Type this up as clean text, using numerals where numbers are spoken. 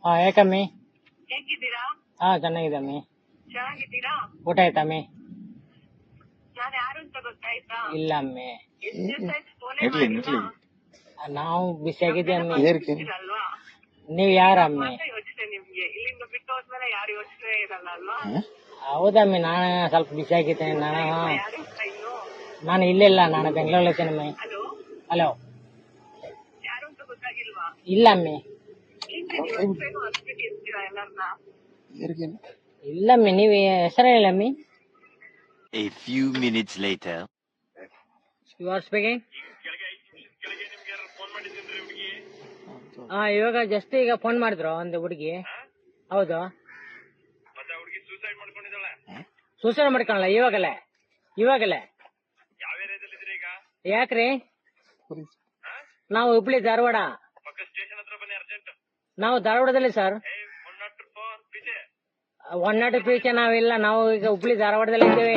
ಹಾ ಯಾಕಮ್ಮಿ? ಹೇಗಿದ್ದೀರಾ? ಹಾ ಚೆನ್ನಾಗಿದ್ದಮ್ಮಿ. ಚೆನ್ನಾಗಿದ್ದೀರಾ? ಊಟ ಆಯ್ತಮ್ಮಿ? ನಾನು ಯಾರು ಅಂತ ಗೊತ್ತಾಯ್ತಾ? ಇಲ್ಲ ಅಮ್ಮಿ, ಎಷ್ಟು ದಿವಸ ಆಯ್ತು ಫೋನೇ ಮಾಡಿಲ್ಲ. ನಾವು ಬಿಸಿಯಾಗಿದ್ದೆ ಅಮ್ಮಿ. ಅಲ್ವಾ? ನೀವ್ ಯಾರಮ್ಮಿ? ಮಾತ್ರ ಯೋಚನೆ ನಿಮ್ಗೆ, ಇಲ್ಲಿಂದ ಬಿಟ್ಟು ಹೋದ್ಮೇಲೆ ಯಾರು ಯೋಚನೆ ಇರಲ್ಲ ಅಲ್ವಾ? ಹೌದಮ್ಮಿ, ನಾನು ಸ್ವಲ್ಪ ಬಿಸಿಯಾಗಿದ್ದೇನೆ. ಯಾರು ಇನ್ನು? ನಾನು ಇಲ್ಲಿಲ್ಲ, ನಾನು ಬೆಂಗಳೂರಲ್ಲಿ ಇದ್ದೇನಮ್ಮಿ. Hello, hello. ಯಾರು ಅಂತ ಗೊತ್ತಾಗಿಲ್ವಾ? ಇಲ್ಲ ಅಮ್ಮಿ. ಇರ್ತೀರಾ ಎಲ್ಲರನ್ನ? ಇಲ್ಲಮ್ಮಿ, ನೀವ್ ಹೆಸರು ಹೇಳಮ್ಮಿ. A few minutes later. You are speaking. ಹಾ, ಇವಾಗ ಜಸ್ಟ್ ಈಗ ಫೋನ್ ಮಾಡಿದ್ರು ಒಂದು ಹುಡುಗಿ. ಹೌದು, ಸೂಸೈಡ್ ಮಾಡ್ಕೊಳಲ್ಲ ಇವಾಗಲೇ. ಯಾಕ್ರಿ? ನಾವು ಹುಬ್ಳಿ ಧಾರವಾಡ. ನಾವು ಧಾರವಾಡದಲ್ಲಿ ಸರ್. 104 ಪೀಚೆ ನಾವಿಲ್ಲ, ನಾವು ಈಗ ಹುಬ್ಳಿ ಧಾರವಾಡದಲ್ಲಿ ಇದ್ದೇವೆ.